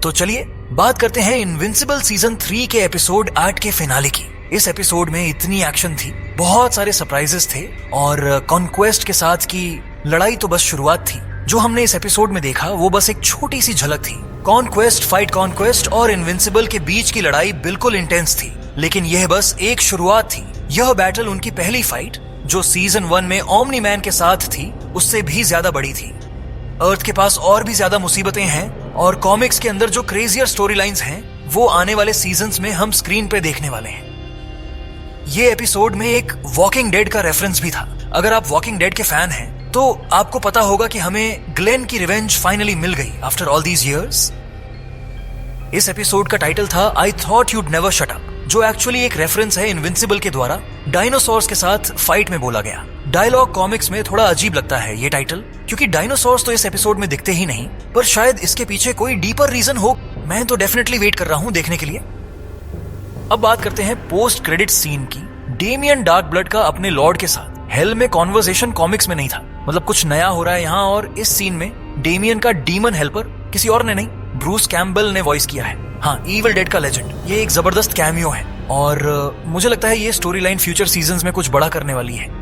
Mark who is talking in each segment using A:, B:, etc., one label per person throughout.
A: तो चलिए बात करते हैं इनविंसिबल सीजन 3 के एपिसोड 8 के फिनाले की। इस एपिसोड में इतनी एक्शन थी, बहुत सारे सरप्राइजेस थे और कॉन्क्वेस्ट के साथ की लड़ाई तो बस शुरुआत थी। जो हमने इस एपिसोड में देखा वो बस एक छोटी सी झलक थी। कॉन्क्वेस्ट और इनविंसिबल के बीच की लड़ाई बिल्कुल इंटेंस थी, लेकिन यह बस एक शुरुआत थी। यह बैटल उनकी पहली फाइट जो सीजन 1 में ओमनी मैन के साथ थी उससे भी ज्यादा बड़ी थी। अर्थ के पास और भी ज्यादा मुसीबतें हैं और कॉमिक्स के अंदर जो क्रेजियर स्टोरी लाइन्स हैं वो आने वाले सीजन्स में हम स्क्रीन पे देखने वाले हैं। ये एपिसोड में एक वॉकिंग डेड का रेफरेंस भी था। अगर आप वॉकिंग डेड के फैन हैं तो आपको पता होगा कि हमें ग्लेन की रिवेंज फाइनली मिल गई आफ्टर ऑल दीज इयर्स। इस एपिसोड का टाइटल था I thought you'd never shut up, जो एक्चुअली एक रेफरेंस है इनविंसिबल के द्वारा डायनासोर्स के साथ फाइट में बोला गया। डायलॉग कॉमिक्स में थोड़ा अजीब लगता है ये टाइटल, क्योंकि डायनासोर्स तो इस एपिसोड में दिखते ही नहीं, पर शायद इसके पीछे कोई डीपर रीजन हो। मैं तो डेफिनेटली वेट कर रहा हूं देखने के लिए। अब बात करते हैं पोस्ट क्रेडिट सीन की। डेमियन डार्क ब्लड का अपने लॉर्ड के साथ हेल में कॉन्वर्सेशन कॉमिक्स में नहीं था, मतलब कुछ नया हो रहा है यहाँ। और इस सीन में डेमियन का डीमन हेल्पर किसी और ने नहीं, ब्रूस कैम्पबेल ने वॉइस किया है। हाँ, इविल डेड का लेजेंड। ये एक जबरदस्त कैमियो है और मुझे लगता है ये स्टोरी लाइन फ्यूचर सीजन्स में कुछ बड़ा करने वाली है।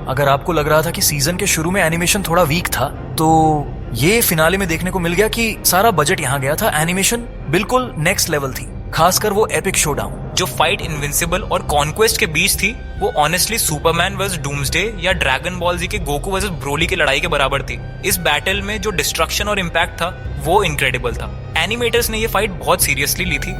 A: अगर आपको लग रहा था कि सीजन के शुरू में एनिमेशन थोड़ा वीक था, तो ये फिनाले में देखने को मिल गया कि सारा बजट यहाँ गया था। एनिमेशन बिल्कुल नेक्स्ट लेवल थी, खासकर वो एपिक शोडाउन।
B: जो फाइट इनविंसिबल और कॉन्क्वेस्ट के बीच थी वो ऑनेस्टली सुपरमैन वर्सेस डूम्सडे या ड्रैगन बॉल जी के गोकू वर्सेस ब्रोली की लड़ाई के बराबर थी। इस बैटल में जो डिस्ट्रक्शन और इम्पैक्ट था वो इनक्रेडिबल था। एनिमेटर्स ने ये फाइट बहुत सीरियसली ली थी।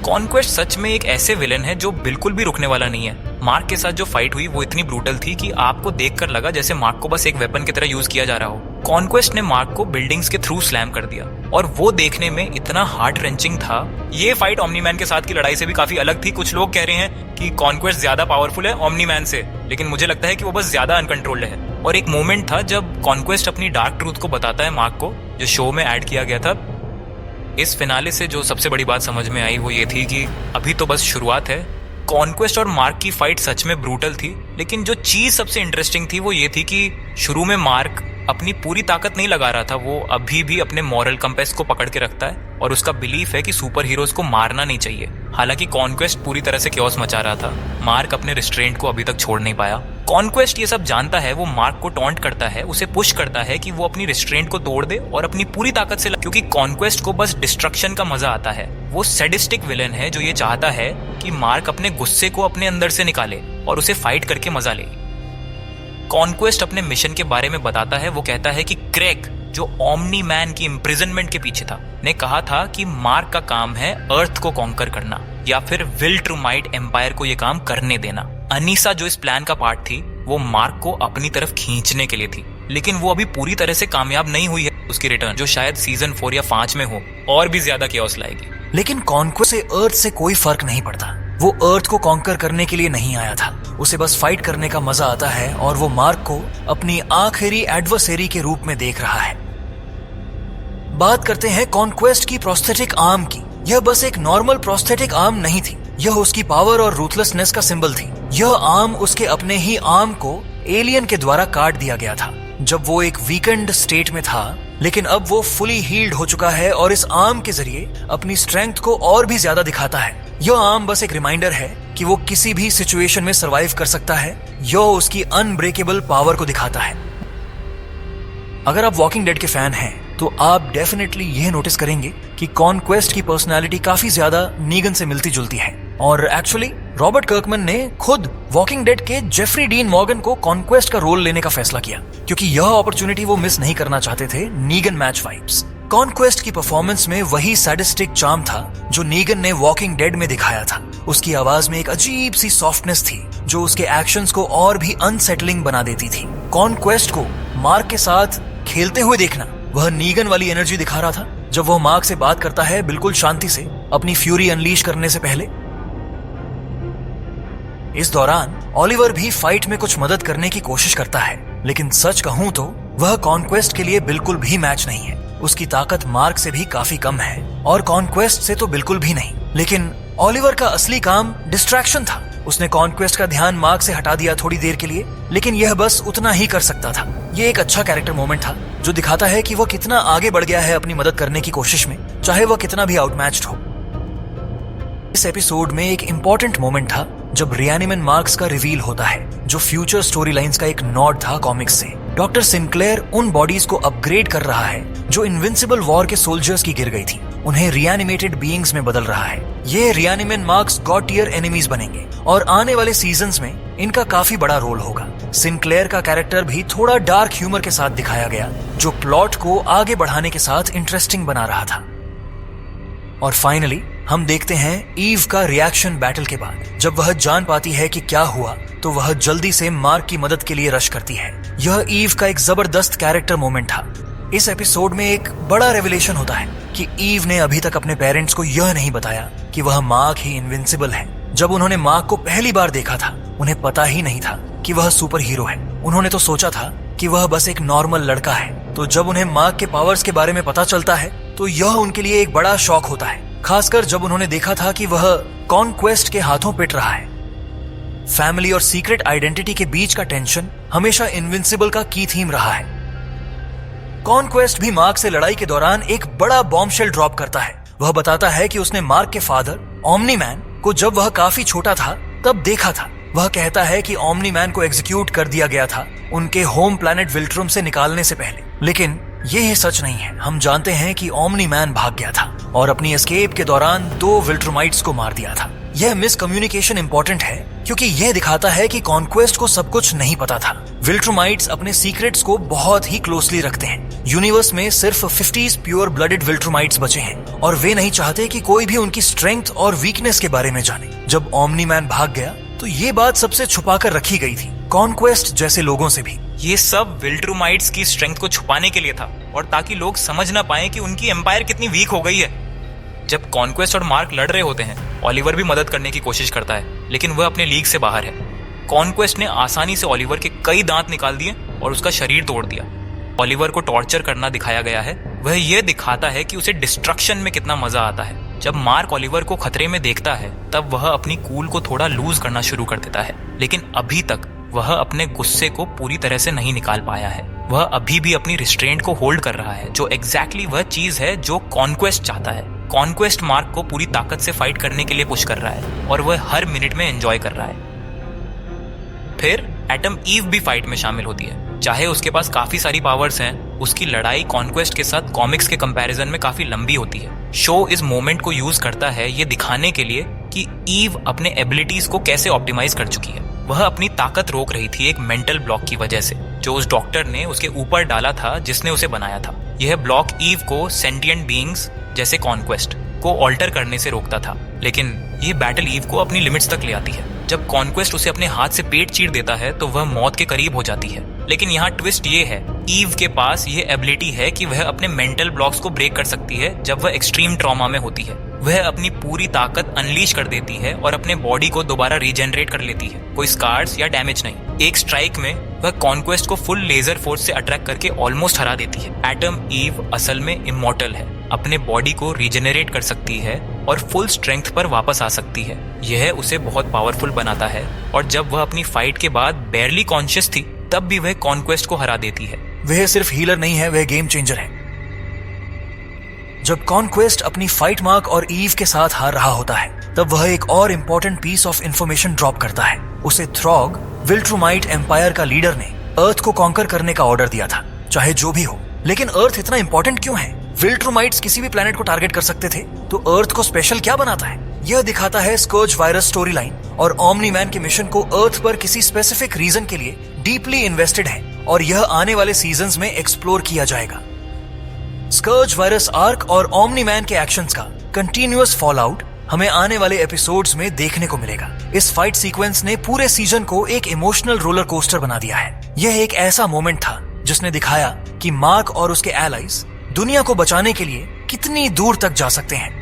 B: कॉन्क्वेस्ट सच में एक ऐसे विलन है जो बिल्कुल भी रुकने वाला नहीं है। मार्क के साथ जो फाइट हुई वो इतनी ब्रूटल थी कि आपको देखकर लगा जैसे मार्क को बस एक वेपन की तरह यूज किया जा रहा हो। कॉन्क्वेस्ट ने मार्क को बिल्डिंग्स के थ्रू स्लैम कर दिया और वो देखने में इतना हार्ट रेंचिंग था। ये फाइट ओमनी मैन के साथ की लड़ाई से भी काफी अलग थी। कुछ लोग कह रहे हैं कि कॉन्क्वेस्ट ज्यादा पावरफुल है ओमनी मैन से, लेकिन मुझे लगता है कि वो बस ज्यादा अनकंट्रोल्ड है। और एक मोमेंट था जब कॉन्क्वेस्ट अपनी डार्क ट्रूथ को बताता है मार्क को, जो शो में ऐड किया गया था। इस फिनाले से जो सबसे बड़ी बात समझ में आई वो ये थी कि अभी तो बस शुरुआत है। कॉन्क्वेस्ट और मार्क की फाइट सच में ब्रूटल थी, लेकिन जो चीज सबसे इंटरेस्टिंग थी वो ये थी कि शुरू में मार्क अपनी पूरी ताकत नहीं लगा रहा था। वो अभी भी अपने मॉरल कंपेस को पकड़ के रखता है और उसका बिलीफ है कि सुपर हीरोज को मारना नहीं चाहिए। हालांकि कॉन्क्वेस्ट पूरी तरह से क्योस मचा रहा था। मार्क अपने रिस्ट्रेंट को अभी तक छोड़ नहीं पाया। कॉन्क्वेस्ट ये सब जानता है, वो मार्क को टॉन्ट करता है, उसे पुश करता है कि वो अपनी रिस्ट्रेंट को तोड़ दे और अपनी पूरी ताकत से क्योंकि कॉन्क्वेस्ट को बस डिस्ट्रक्शन का मजा आता है। वो सैडिस्टिक विलन है जो ये चाहता है कि मार्क अपने गुस्से को अपने अंदर से निकाले और उसे फाइट करके मजा ले। कॉन्क्वेस्ट अपने मिशन के बारे में बताता है। वो कहता है कि क्रेग, जो ओमनी मैन की इम्प्रिजनमेंट के पीछे था, ने कहा था कि मार्क का काम है अर्थ को कॉन्कर करना या फिर विल टू माइट एम्पायर को ये काम करने देना। अनीसा जो इस प्लान का पार्ट थी वो मार्क को अपनी तरफ खींचने के लिए थी, लेकिन वो अभी पूरी तरह से कामयाब नहीं हुई है। उसकी रिटर्न जो शायद सीजन 4 या 5 में हो और भी ज्यादा केओस लाएगी।
A: लेकिन कॉन्क्वेस्ट से अर्थ से कोई फर्क नहीं पड़ता। वो अर्थ को कॉन्कर करने के लिए नहीं आया था, उसे बस फाइट करने का मजा आता है और वो मार्क को अपनी आखिरी एडवर्सरी के रूप में देख रहा है। बात करते हैं कॉन्क्वेस्ट की प्रोस्थेटिक आर्म की। यह बस एक नॉर्मल प्रोस्थेटिक आर्म नहीं थी, यह उसकी पावर और रूथलेसनेस का सिंबल थी। यह आर्म उसके अपने ही आर्म को एलियन के द्वारा काट दिया गया था जब वो एक वीकेंड स्टेट में था, लेकिन अब वो फुली हील्ड हो चुका है और इस आर्म के जरिए अपनी स्ट्रेंथ को और भी ज्यादा दिखाता है। यह आर्म बस एक रिमाइंडर है कि वो किसी भी सिचुएशन में सरवाइव कर सकता है। यह उसकी अनब्रेकेबल पावर को दिखाता है। अगर आप वॉकिंग डेड के फैन हैं तो आप डेफिनेटली यह नोटिस करेंगे कि कॉन्क्वेस्ट की पर्सनालिटी काफी ज्यादा नीगन से मिलती जुलती है। और एक्चुअली रॉबर्ट कर्कमैन ने खुद वॉकिंग डेड के जेफरी डीन मॉर्गन को कॉन्क्वेस्ट का रोल लेने का फैसला किया, क्योंकि यह अपॉर्चुनिटी वो मिस नहीं करना चाहते थे। नीगन मैच वाइब्स। कॉन्क्वेस्ट की परफॉर्मेंस में वही सैडिस्टिक चार्म था जो नीगन ने वॉकिंग डेड में दिखाया था। उसकी आवाज में एक अजीब सी सॉफ्टनेस थी जो उसके एक्शंस को और भी अनसेटलिंग बना देती थी। कॉन्क्वेस्ट को मार्क के साथ खेलते हुए देखना वह नीगन वाली एनर्जी दिखा रहा था जब वह मार्क से बात करता है बिल्कुल शांति से, अपनी फ्यूरी अनलीश करने से पहले। इस दौरान ओलिवर भी फाइट में कुछ मदद करने की कोशिश करता है, लेकिन सच कहूं तो वह कॉन्क्वेस्ट के लिए बिल्कुल भी मैच नहीं है। उसकी ताकत मार्क से भी काफी कम है और कॉन्क्वेस्ट से तो बिल्कुल भी नहीं। लेकिन ओलिवर का असली काम डिस्ट्रैक्शन था। उसने कॉन्क्वेस्ट का ध्यान मार्क से हटा दिया थोड़ी देर के लिए, लेकिन यह बस उतना ही कर सकता था। यह एक अच्छा कैरेक्टर मोमेंट था जो दिखाता है कि वह कितना आगे बढ़ गया है अपनी मदद करने की कोशिश में, चाहे वह कितना भी आउटमैच्ड हो। इस एपिसोड में एक इंपॉर्टेंट मोमेंट था जब रिएनिमेंट मार्क्स का रिवील होता है, जो फ्यूचर स्टोरी लाइंस का एक नॉड था कॉमिक्स से। डॉक्टर सिंक्लेयर उन बॉडीज को अपग्रेड कर रहा है जो इनविंसिबल वॉर के सोल्जर्स की गिर गई थी, उन्हें रिएनिमेटेड बीइंग्स में बदल रहा है। ये रिएनिमेंट मार्क्स गॉड टियर एनिमीज बनेंगे और आने वाले सीजन्स में इनका काफी बड़ा रोल होगा। सिंक्लेयर का कैरेक्टर भी थोड़ा डार्क ह्यूमर के साथ दिखाया गया, जो प्लॉट को आगे बढ़ाने के साथ इंटरेस्टिंग बना रहा था। और फाइनली हम देखते हैं ईव का रिएक्शन बैटल के बाद। जब वह जान पाती है कि क्या हुआ तो वह जल्दी से मार्क की मदद के लिए रश करती है। यह ईव का एक जबरदस्त कैरेक्टर मोमेंट था। इस एपिसोड में एक बड़ा रेवलेशन होता है कि ईव ने अभी तक अपने पेरेंट्स को यह नहीं बताया कि वह मार्क ही इनविंसिबल है। जब उन्होंने मार्क को पहली बार देखा था, उन्हें पता ही नहीं था कि वह सुपर हीरो है। उन्होंने तो सोचा था कि वह बस एक नॉर्मल लड़का है। तो जब उन्हें मार्क के पावर्स के बारे में पता चलता है तो यह उनके लिए एक बड़ा शॉक होता है, खासकर जब उन्होंने देखा था कि वह कॉन्क्वेस्ट के हाथों पिट रहा है। फैमिली और सीक्रेट आइडेंटिटी के बीच का टेंशन हमेशा इनविंसिबल का की थीम रहा है। कॉन्क्वेस्ट भी मार्क से लड़ाई के दौरान एक बड़ा बॉम्बशेल ड्रॉप करता है। वह बताता है कि उसने मार्क के फादर ओमनी मैन को जब वह काफी छोटा था तब देखा था। वह कहता है कि ओमनी मैन को एग्जीक्यूट कर दिया गया था उनके होम प्लैनेट विल्ट्रुम से निकालने से पहले, लेकिन ये सच नहीं है। हम जानते हैं कि ओमनी मैन भाग गया था और अपनी एस्केप के दौरान 2 विल्ट्रुमाइट्स को मार दिया था। यह मिसकम्युनिकेशन इंपॉर्टेंट है क्योंकि यह दिखाता है कि कॉन्क्वेस्ट को सब कुछ नहीं पता था। विल्ट्रुमाइट्स अपने सीक्रेट्स को बहुत ही क्लोजली रखते हैं। यूनिवर्स में सिर्फ 50 प्योर ब्लडेड विल्ट्रुमाइट्स बचे हैं और वे नहीं चाहते कि कोई भी उनकी स्ट्रेंथ और वीकनेस के बारे में जाने। जब ओमनी मैन भाग गया तो ये बात सबसे छुपा कर रखी गई थी, कॉन्क्वेस्ट जैसे लोगों से भी।
B: ये सब विल्ट्रुमाइट्स की स्ट्रेंथ को छुपाने के लिए था और ताकि लोग समझ ना पाए कि उनकी एम्पायर कितनी वीक हो गई है। जब कॉन्क्वेस्ट और मार्क लड़ रहे होते हैं, ओलिवर भी मदद करने की कोशिश करता है, लेकिन वह अपने लीग से बाहर है। कॉन्क्वेस्ट ने आसानी से ओलिवर के कई दांत निकाल दिए और उसका शरीर तोड़ दिया। ओलिवर को टॉर्चर करना दिखाया गया है। वह यह दिखाता है कि उसे डिस्ट्रक्शन में कितना मजा आता है। जब मार्क ओलिवर को खतरे में देखता है तब वह अपनी कूल को थोड़ा लूज करना शुरू कर देता है, लेकिन अभी तक वह अपने गुस्से को पूरी तरह से नहीं निकाल पाया है। वह अभी भी अपनी रिस्ट्रेंट को होल्ड कर रहा है, जो एग्जैक्टली वह चीज है जो कॉन्क्वेस्ट चाहता है। कॉन्क्वेस्ट मार्क को पूरी ताकत से फाइट करने के लिए पुश कर रहा है और वह हर मिनट में एंजॉय कर रहा है। फिर एटम ईव भी फाइट में शामिल होती है। चाहे उसके पास काफी सारी पावर्स हैं, उसकी लड़ाई कॉन्क्वेस्ट के साथ कॉमिक्स के कंपैरिजन में काफी लंबी होती है। शो इस मोमेंट को यूज करता है ये दिखाने के लिए कि ईव अपने एबिलिटीज को कैसे ऑप्टिमाइज कर चुकी है। वह अपनी ताकत रोक रही थी एक मेंटल ब्लॉक की वजह से, जो उस डॉक्टर ने उसके ऊपर डाला था जिसने उसे बनाया था। यह ब्लॉक ईव को सेंटिएंट बीइंग्स जैसे कॉन्क्वेस्ट को ऑल्टर करने से रोकता था, लेकिन ये बैटल ईव को अपनी लिमिट्स तक ले आती है। जब कॉन्क्वेस्ट उसे अपने हाथ से पेट चीर देता है तो वह मौत के करीब हो जाती है। लेकिन यहाँ ट्विस्ट ये है, ईव के पास ये एबिलिटी है कि वह अपने मेंटल ब्लॉक्स को ब्रेक कर सकती है जब वह एक्सट्रीम ट्रॉमा में होती है। वह अपनी पूरी ताकत अनलीश कर देती है और अपने बॉडी को दोबारा रीजनरेट कर लेती है, कोई स्कार्स या डैमेज नहीं। एक स्ट्राइक में वह कॉन्क्वेस्ट को फुल लेजर फोर्स से अट्रैक्ट करके ऑलमोस्ट हरा देती है। एटम ईव असल में इमॉर्टल है, अपने बॉडी को रीजनरेट कर सकती है और फुल स्ट्रेंथ पर वापस आ सकती है। यह उसे बहुत पावरफुल बनाता है और जब वह अपनी फाइट के बाद बेयरली कॉन्शियस थी तब भी वह कॉन्क्वेस्ट को हरा देती है।
A: वह सिर्फ हीलर नहीं है, वह गेम चेंजर है। जब कॉन्क्वेस्ट अपनी फाइट मार्क और ईव के साथ हार रहा होता है तब वह एक और important piece of information drop करता है। उसे थ्रॉग, विल्ट्रुमाइट एम्पायर का लीडर ने अर्थ को कॉन्कर करने का ऑर्डर दिया था, चाहे जो भी हो। लेकिन अर्थ इतना इंपॉर्टेंट क्यों है? विल्ट्रुमाइट्स किसी भी प्लेनेट को टारगेट कर सकते थे, तो अर्थ को स्पेशल क्या बनाता है? यह दिखाता है स्कर्ज वायरस स्टोरी लाइन और ओमनी मैन के मिशन को अर्थ पर किसी स्पेसिफिक रीजन के लिए डीपली इन्वेस्टेड है और यह आने वाले सीजन्स में एक्सप्लोर किया जाएगा। स्कर्ज वायरस आर्क और ओमनी मैन के एक्शंस का कंटिन्यूअस फॉल आउट हमें आने वाले एपिसोड्स में देखने को मिलेगा। इस फाइट सीक्वेंस ने पूरे सीजन को एक इमोशनल रोलर कोस्टर बना दिया है। यह एक ऐसा मोमेंट था जिसने दिखाया कि मार्क और उसके एलाइज दुनिया को बचाने के लिए कितनी दूर तक जा सकते हैं।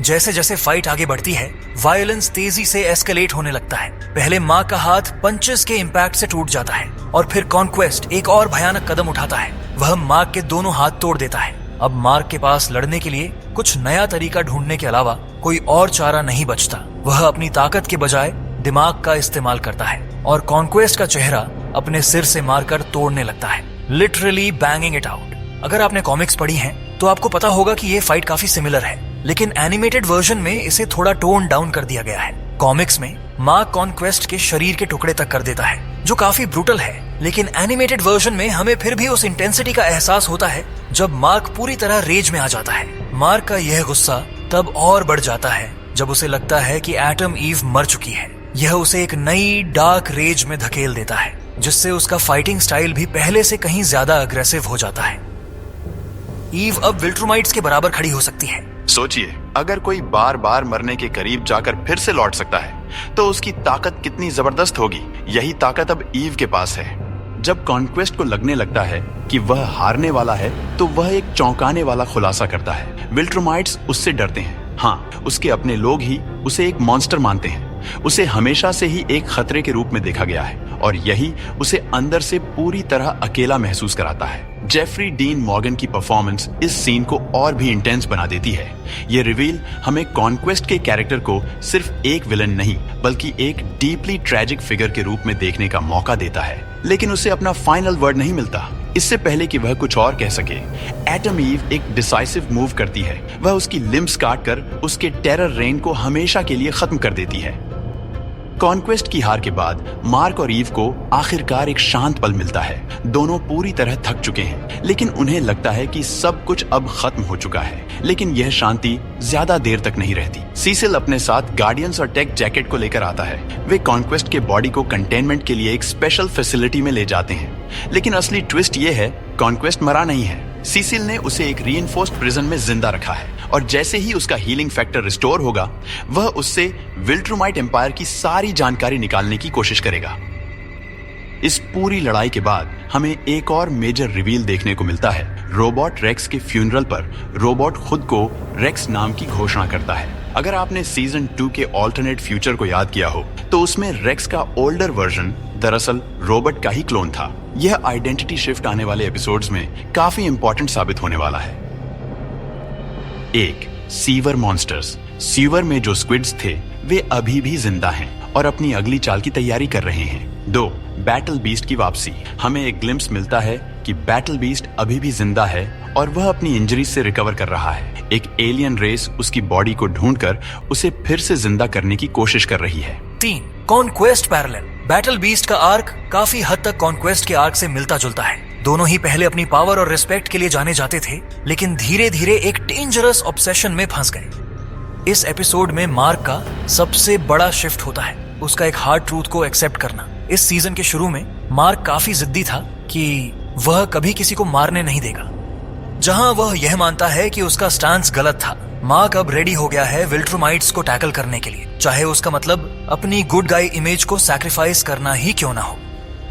A: जैसे जैसे फाइट आगे बढ़ती है, वायलेंस तेजी से एस्केलेट होने लगता है। पहले मार्क का हाथ पंचेस के इम्पैक्ट से टूट जाता है और फिर कॉन्क्वेस्ट एक और भयानक कदम उठाता है। वह मार्क के दोनों हाथ तोड़ देता है। अब मार्क के पास लड़ने के लिए कुछ नया तरीका ढूंढने के अलावा कोई और चारा नहीं बचता। वह अपनी ताकत के बजाय दिमाग का इस्तेमाल करता है और कॉन्क्वेस्ट का चेहरा अपने सिर से मारकर तोड़ने लगता है। Literally banging it out. अगर आपने कॉमिक्स पढ़ी हैं तो आपको पता होगा कि ये फाइट काफी सिमिलर है, लेकिन एनिमेटेड वर्जन में इसे थोड़ा टोन डाउन कर दिया गया है। कॉमिक्स में मार्क कॉन्क्वेस्ट के शरीर के टुकड़े तक कर देता है, जो काफी ब्रूटल है, लेकिन एनिमेटेड वर्जन में हमें फिर भी उस इंटेंसिटी का एहसास होता है जब मार्क पूरी तरह रेज में आ जाता है। मार्क का यह गुस्सा तब और बढ़ जाता है जब उसे लगता है कि एटम ईव मर चुकी है। यह उसे एक नई डार्क रेज में धकेल देता है, जिससे उसका फाइटिंग स्टाइल भी पहले से कहीं ज्यादा अग्रेसिव हो जाता है। ईव अब विल्ट्रोमाइट्स के बराबर खड़ी हो सकती है।
C: सोचिए, अगर कोई बार बार मरने के करीब जाकर फिर से लौट सकता है तो उसकी ताकत कितनी जबरदस्त होगी। यही ताकत अब ईव के पास है। जब कॉन्क्वेस्ट को लगने लगता है कि वह हारने वाला है तो वह एक चौंकाने वाला खुलासा करता है। विल्ट्रोमाइट्स उससे डरते हैं। हाँ, उसके अपने लोग ही उसे एक मॉन्स्टर मानते हैं। उसे हमेशा से ही एक खतरे के रूप में देखा गया है और यही उसे अंदर से पूरी तरह अकेला महसूस कराता है। जेफरी डीन मॉर्गन की परफॉर्मेंस इस सीन को और भी इंटेंस बना देती है। ये रिवील हमें कॉन्क्वेस्ट के कैरेक्टर को सिर्फ एक विलन नहीं बल्कि एक डीपली ट्रैजिक फिगर के रूप में देखने का मौका देता है। लेकिन उसे अपना फाइनल वर्ड नहीं मिलता। इससे पहले कि वह कुछ और कह सके, एटम ईव एक डिसाइसिव मूव करती है। वह उसकी लिम्स काटकर उसके टेरर रेन को हमेशा के लिए खत्म कर देती है। कॉन्क्वेस्ट की हार के बाद मार्क और ईव को आखिरकार एक शांत पल मिलता है। दोनों पूरी तरह थक चुके हैं, लेकिन उन्हें लगता है कि सब कुछ अब खत्म हो चुका है। लेकिन यह शांति ज्यादा देर तक नहीं रहती। सीसिल अपने साथ गार्डियंस और टेक जैकेट को लेकर आता है। वे कॉन्क्वेस्ट के बॉडी को कंटेनमेंट के लिए एक स्पेशल फैसिलिटी में ले जाते हैं। लेकिन असली ट्विस्ट ये है, कॉन्क्वेस्ट मरा नहीं है। सीसिल ने उसे एक रीइंफोर्स्ड प्रिजन में जिंदा रखा है और जैसे ही उसका हीलिंग फैक्टर रिस्टोर होगा, वह उससे विल्ट्रोमाइट एम्पायर की सारी जानकारी निकालने की कोशिश करेगा। इस पूरी लड़ाई के बाद हमें एक और मेजर रिवील देखने को मिलता है। रोबोट रेक्स के फ्यूनरल पर रोबोट खुद को रेक्स नाम की घोषणा करता है। अगर आपने सीजन 2 के ऑल्टरनेट फ्यूचर को याद किया हो तो उसमें रेक्स का ओल्डर वर्जन दरअसल रोबोट का ही क्लोन था। यह आइडेंटिटी शिफ्ट आने वाले एपिसोड्स में काफी इंपॉर्टेंट साबित होने वाला है। 1. Sewer monsters. सीवर में जो स्क्विड्स थे वे अभी भी जिंदा हैं और अपनी अगली चाल की तैयारी कर रहे हैं। 2. बैटल बीस्ट की वापसी। हमें एक ग्लिम्स मिलता है कि बैटल बीस्ट अभी भी जिंदा है और वह अपनी इंजरी से रिकवर कर रहा है। एक एलियन रेस उसकी बॉडी को ढूंढकर उसे फिर से जिंदा करने की कोशिश कर रही है।
A: 3. Conquest parallel. बैटल बीस्ट का आर्क काफी हद तक कॉन्क्वेस्ट के आर्क से मिलता जुलता है। दोनों ही पहले अपनी पावर और रिस्पेक्ट के लिए जाने जाते थे, लेकिन धीरे धीरे एक डेंजरस ऑब्सेशन में फंस गए। इस एपिसोड में मार्क का सबसे बड़ा शिफ्ट होता है उसका एक हार्ड ट्रूथ को एक्सेप्ट करना। इस सीजन के शुरू में मार्क काफी जिद्दी था कि वह कभी किसी को मारने नहीं देगा, जहां वह यह मानता है कि उसका स्टांस गलत था। मार्क अब रेडी हो गया है विल्ट्रोमाइट्स को टैकल करने के लिए, चाहे उसका मतलब अपनी गुड गाय इमेज को सैक्रिफाइस करना ही क्यों ना हो।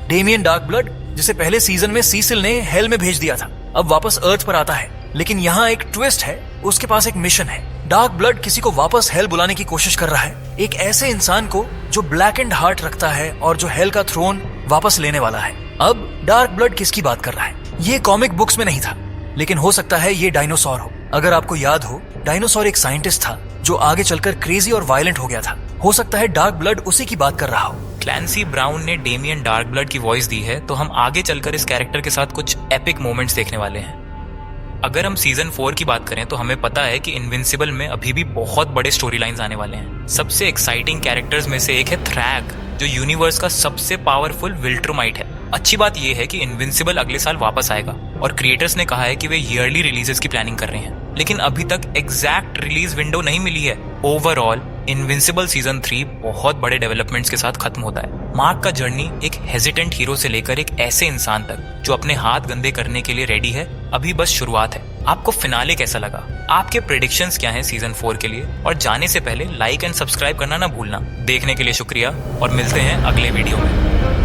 A: डेमियन डार्कब्लड, जिसे पहले सीजन में सीसिल ने हेल में भेज दिया था, अब वापस अर्थ पर आता है। लेकिन यहाँ एक ट्विस्ट है, उसके पास एक मिशन है। डार्क ब्लड किसी को वापस हेल बुलाने की कोशिश कर रहा है, एक ऐसे इंसान को जो ब्लैक एंड हार्ट रखता है और जो हेल का थ्रोन वापस लेने वाला है। अब डार्क ब्लड किसकी बात कर रहा है? ये कॉमिक बुक्स में नहीं था, लेकिन हो सकता है ये डायनासोर हो। अगर आपको याद हो, डायनासोर एक साइंटिस्ट था जो आगे चलकर क्रेजी और वायलेंट हो गया था। हो सकता है डार्क ब्लड उसी की बात कर रहा हो।
B: क्लैंसी ब्राउन ने डेमियन डार्क ब्लड की वॉइस दी है, तो हम आगे चलकर इस कैरेक्टर के साथ कुछ एपिक मोमेंट्स देखने वाले हैं। अगर हम सीजन 4 की बात करें तो हमें पता है कि इनविंसिबल में अभी भी बहुत बड़े स्टोरी लाइन्स आने वाले हैं। सबसे एक्साइटिंग कैरेक्टर्स में से एक है थ्रैग, जो यूनिवर्स का सबसे पावरफुल विल्ट्रोमाइट है। अच्छी बात यह है कि इनविंसिबल अगले साल वापस आएगा और क्रिएटर्स ने कहा है कि वे ईयरली रिलीजेस की प्लानिंग कर रहे हैं, लेकिन अभी तक एग्जैक्ट रिलीज विंडो नहीं मिली है। ओवरऑल इनविंसिबल सीजन 3 बहुत बड़े डेवलपमेंट्स के साथ खत्म होता है। मार्क का जर्नी एक हेजिटेंट हीरो से लेकर एक ऐसे इंसान तक जो अपने हाथ गंदे करने के लिए रेडी है, अभी बस शुरुआत है। आपको फिनाले कैसा लगा? आपके प्रेडिक्शंस क्या हैं सीजन 4 के लिए? और जाने से पहले लाइक एंड सब्सक्राइब करना ना भूलना। देखने के लिए शुक्रिया और मिलते हैं अगले वीडियो में।